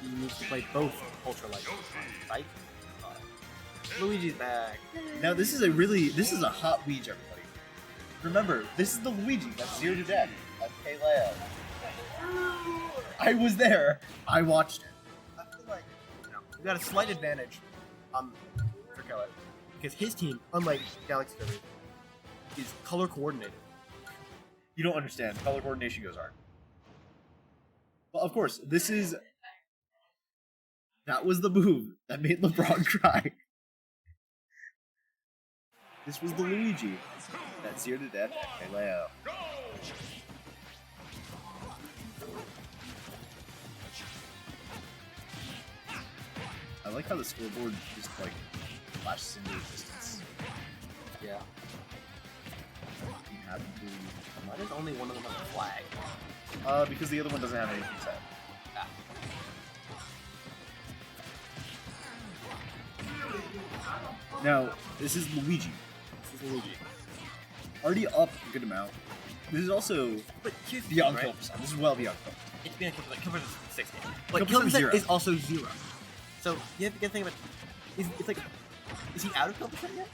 He needs to play both Ultra Light, right? Luigi's back. Now this is a hot Luigi, everybody. Remember, this is the Luigi that's 0 to death. Okay, Leo. I was there. I watched it. I feel like we got a slight advantage for Keller because his team, unlike GalaxyKirby, is color coordinated. You don't understand. Color coordination goes hard. Well, of course, that was the move that made LeBron cry. This was the Luigi that's 0 to death. Okay, Leo. I like how the scoreboard just like flashes into existence. Yeah. You have to. Why does only one of them have a flag? Because the other one doesn't have anything set. Now, this is Luigi. Already up a good amount. This is also beyond kill percent. This is well beyond kill. It's beyond kill percent. Kill percent is 60. But Kill kill percent percent is is also 0. So you have to get the thing about it's like, is he out of kill percent yet?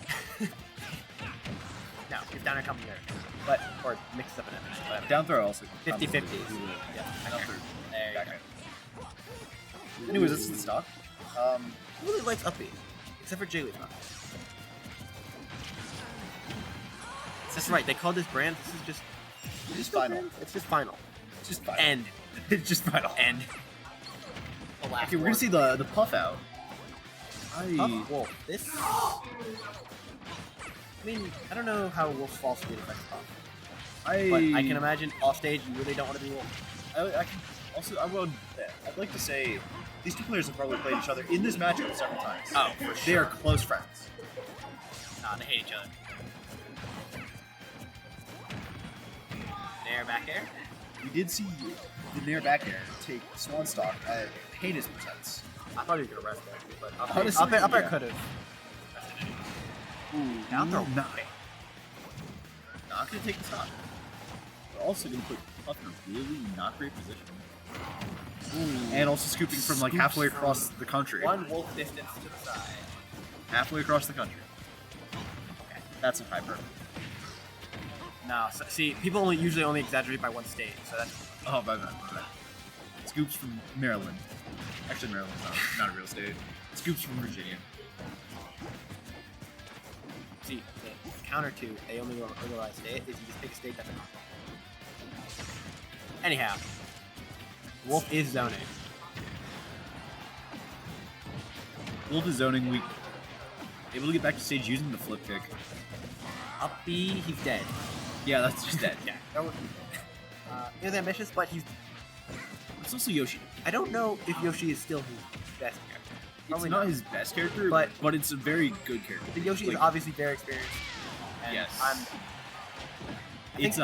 No, he's down a couple there. But or mixed up in it. Whatever. Down throw also. 50-50. Yeah. Down throw. There you go. Anyways, this is the stock. He really likes up B, except for J-Leaf. That's right. They call this brand. This is just final. It's just final. It's just final. End. It's just final. End. Okay, we're gonna see the puff out. Puff Wolf. This. I mean, I don't know how Wolf's fall speed affects Puff. But I can imagine off stage you really don't want to be Wolf. I'd like to say these two players have probably played each other in this matchup several times. Oh, for sure. They are close friends. Nah, they hate each other. Nair back air. We did see the Nair back air take Swan stock at heinous percents. I thought he was gonna rest there, but Honestly, up air yeah. could have. Ooh, Down throw. Not gonna take the stock. We're also gonna put Puff in a really not great position. Ooh. And also scooping from like halfway across the country. One Wolf distance to the side. Halfway across the country. Okay. That's a hyper. No, so, see, people usually only exaggerate by one state, so that's. Oh, my bad. Scoops from Maryland. Actually, Maryland's not a real state. Scoops from Virginia. See, the counter to they only realize state is you just pick a state that's a combo. Anyhow, Wolf is zoning. Wolf is zoning weak. Able to get back to stage using the flip kick. Up B, he's dead. Yeah, that's just dead. Yeah. He was ambitious, but he's. It's also Yoshi. I don't know if Yoshi is still his best character. It's not his best character, but it's a very good character. The Yoshi is obviously very experienced. And yes.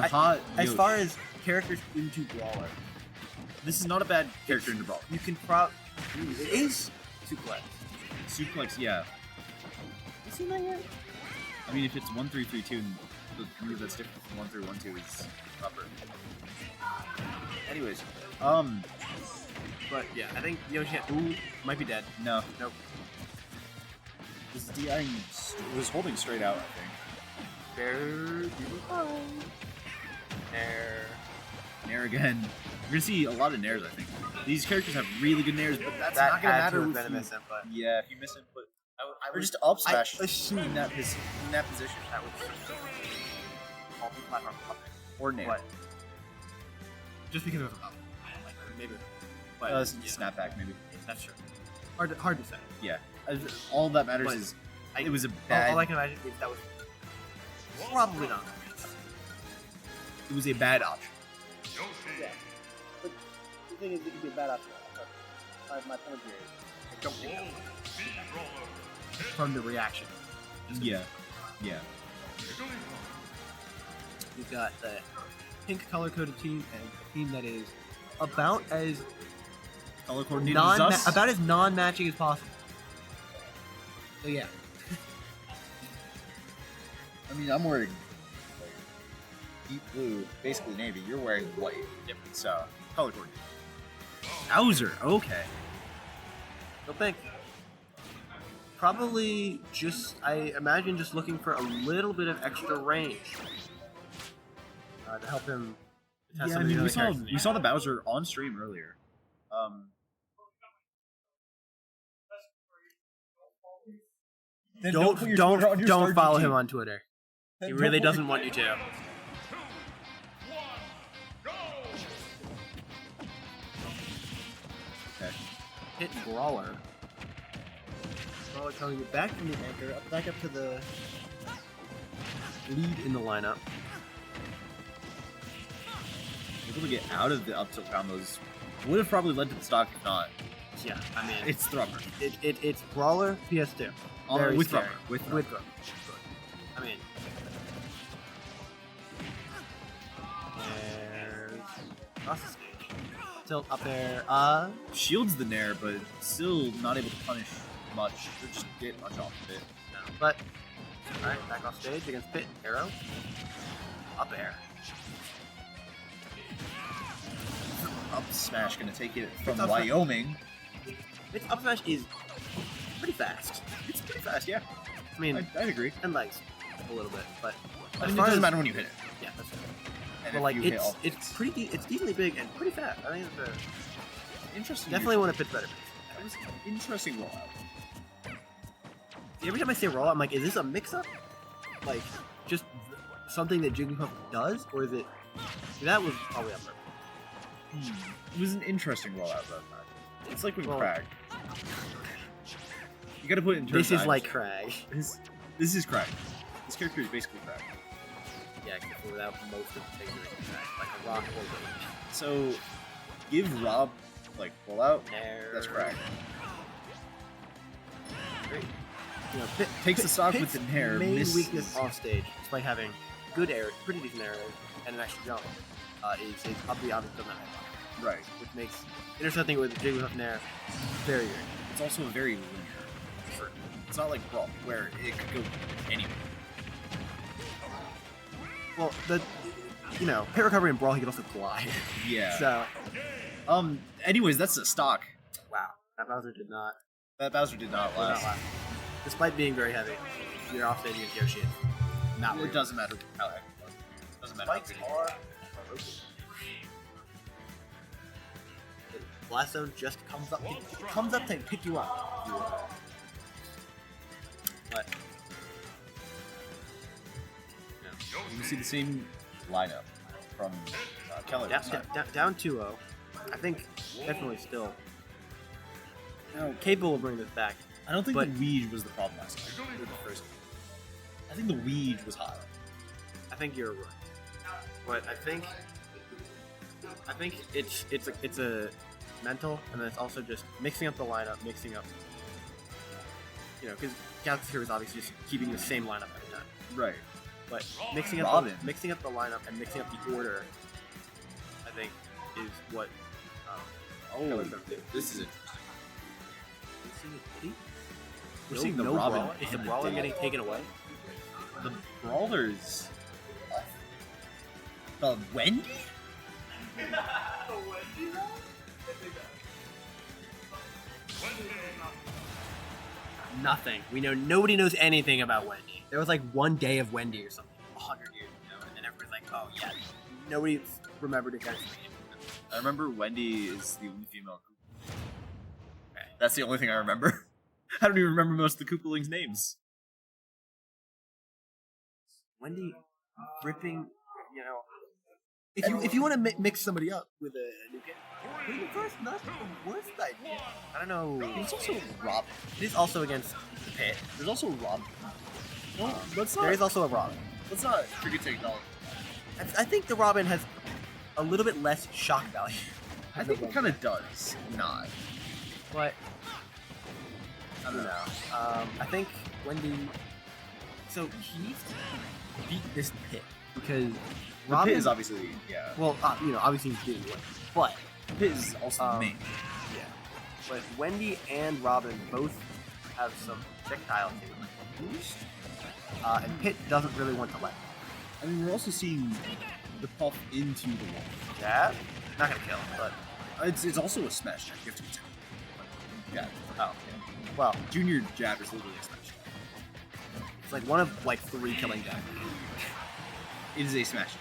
As far as characters into Brawler, this is not a bad character into Brawler. You can it is Suplex. Suplex, yeah. You seen that yet? I mean, if it's 1-3-3-2, and the move that's different from 1-3-1-2 is upper. Anyways, but yeah, I think Yoshi might be dead. No. Nope. This DI was holding straight out, I think. Nair again. We're gonna see a lot of Nairs, I think. These characters have really good Nairs, but that's not gonna matter with miss input. Yeah, if you miss input. Or just up smash in that position. That would platform or Nair. But just because it was up. Maybe. But snapback, maybe. That's true. Hard to say. Yeah. All that matters is it was a bad. All I can imagine is that was probably not. It was a bad option. Yeah. But the thing is, it could be a bad option. My point here is, I don't think that from the reaction. Yeah. We've got the pink color-coded team and a team that is about as color coordinated as us. About as non-matching as possible. So yeah. I mean, I'm wearing deep blue, basically navy. You're wearing white. Yep. So color coordinated. Bowser, okay. Don't think. Probably just, I imagine just looking for a little bit of extra range to help him test Yeah, some I of the mean, other we characters. saw the Bowser on stream earlier. Then put your Twitter on your Don't Star follow GG. him on Twitter. Then He don't really put- doesn't want you to. Okay. Hit Brawler. Brawler telling you back from the anchor, back up to the lead in the lineup. Able to get out of the up tilt combos would have probably led to the stock if not. Yeah, I mean, It's Thrummer. it's Brawler PS2. Very With scary. Thrummer. With Thrummer. With Thrummer. I mean, there's across the stage. Tilt up there. Shields the Nair, but still not able to punish much or just get much off of it. No. But alright, back off stage against Pit. Arrow. Up air. Up smash gonna take it from It's up smash. Wyoming. Its up smash is pretty fast. It's pretty fast, yeah. I mean, I'd agree. and legs a little bit, but I as mean, it far doesn't as matter when you hit it. yeah, that's right. And But if like you hit all- it's decently big and pretty fast. I think it's interesting. definitely one of Pit's better. It was an interesting rollout. Every time I say roll, I'm like, is this a mix-up? Like, just something that Jigglypuff does, or is it? That was probably up there. It was an interesting rollout though. It's like when Well- Crag. You gotta put it in terms This of is like dynasty. Crag. This is Crag. This character is basically Crag. Yeah, except for without most of the things that Crag, like a rock or Rage. So give Rob like rollout. Nair. That's Crag. Great. You know, Pit Takes the stock with Pit's the Nair. main misses. weakness off stage, despite having good air, pretty decent arrows, and an extra jump, is his up the object of the headlock, Right. which makes intercepting with Jigglypuff Nair very good. It's also a very linear effort. It's not like Brawl where it could go anywhere. Well, Pit recovery and Brawl, he can also glide. Yeah. So, Anyways, that's a stock. wow, that Bowser did not That Bowser did not last. Despite being very heavy, you're off stage against Yoshi. Not It worth doesn't matter how heavy it was. Doesn't matter. Spikes are Blast Zone just comes up to pick you up. But You can see the same lineup from Keller. down 2-0. I think definitely still capable of bringing this back. I don't think But- the Weege was the problem last time. Or the first. I think the Weege was hot. I think you're right. But I think it's a mental, and then it's also just mixing up the lineup, mixing up. Because GalaxyKirby is obviously just keeping the same lineup every time. Right. But mixing up Robin. the lineup and mixing up the order, I think, is what. Keller's gonna do. This is it. We're No- seeing the no Robin. Brawler? Is the and Brawler Dale. getting taken away? The Brawlers. The Wendy? Nothing. We know nobody knows anything about Wendy. There was like one day of Wendy or something, 100 years ago, and then everybody's like, oh yeah, nobody remembered it. I remember Wendy is the only female Koopa. Okay. That's the only thing I remember. I don't even remember most of the Koopalings' names. Wendy ripping, if you want to mix somebody up with a new character, first not the worst idea. I don't know. There's also Robin. It is also against the Pit. There's also Robin. No, let's There is also a Robin. Let's not forget to acknowledge. I think the Robin has a little bit less shock value. I think it kind of does not. But I don't know. I think Wendy. So he needs to beat this Pit because The Robin Pit is obviously, yeah. Well, obviously he's beating Wendy, but The Pit is also the main. yeah. But Wendy and Robin both have some projectile capabilities, and Pit doesn't really want to let. I mean, we're also seeing the puff into the wall. Yeah, not gonna kill, but It's also a smash jab. You have to be talented. Yeah. Oh, yeah. Well, Junior jab is literally a smash jab. it's like one of like 3 killing jabs. It is a smash jab.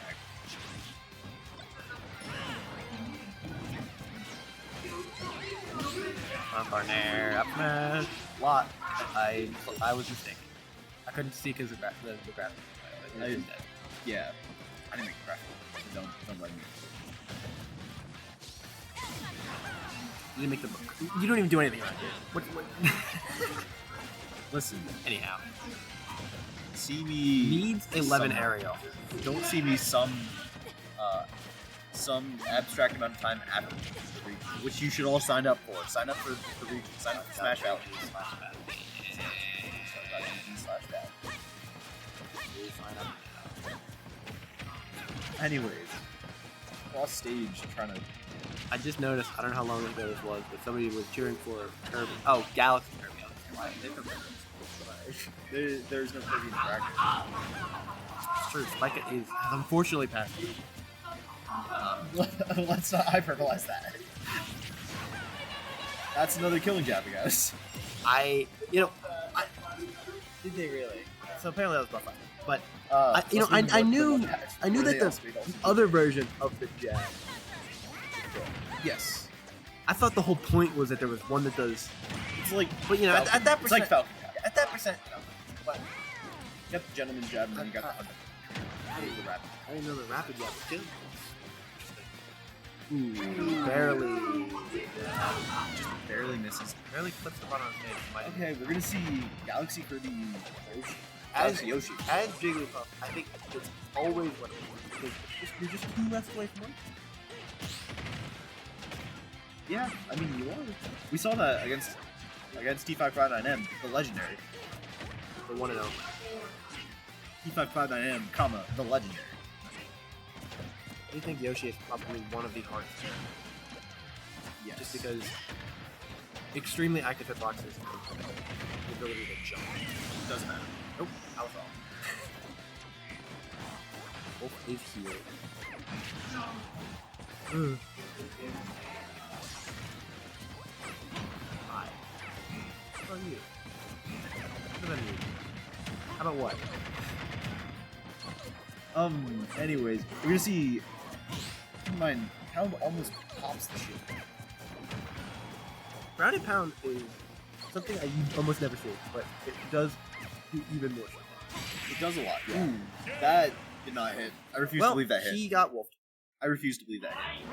My partner, up smash. Lot. I was mistaken. I couldn't see because of the graphic. Yeah. I didn't make a graphic. So don't blame me. You didn't make the book. You don't even do anything right here. What? Listen. Anyhow. See me. Needs 11 some- aerial. Don't see me some abstract amount of time after region, which you should all sign up for. Sign up for region. Sign up for Smash Valley. Anyways, lost stage trying to. I just noticed, I don't know how long ago this was, but somebody was cheering for Kirby. Oh, GalaxyKirby. There's no Kirby in the bracket. It's true. Spike is unfortunately passed. Let's not hyperbolize that. That's another killing jab, I guess. Did they really? So apparently that was buff. But Let's I move knew on. that the other version of the jab. Yes. I thought the whole point was that there was one that does. It's like, But at that percent, it's like Falcon jab. at that percent, but You got the gentleman jab, and then you got the rapid. I didn't know the rapid jab was killing. Ooh, barely. Just barely misses. Barely clips the button on his face. Okay, we're gonna see GalaxyKirby Yoshi. As Galaxy Yoshi. As Jigglypuff, I think it's always what it is. Because you're just 2 reps away from one. Yeah, I mean you are. We saw that against T559M, the legendary. The 1 and 0. T559M, comma, the legendary. I do think Yoshi is probably one of the hardest. Yes. Just because extremely active hitboxes and the ability to jump. Doesn't matter. Nope, I was wrong. Wolf is healed. Hi. How about you? What about you? How about what? Anyways, we're gonna see. Keep in mind, Pound almost pops the shield. Grounded Pound is something I almost never see, but it does do even more so. It does a lot. Yeah. Ooh, that did not hit. I refuse to believe that hit. He got wolfed. I refuse to believe that hit.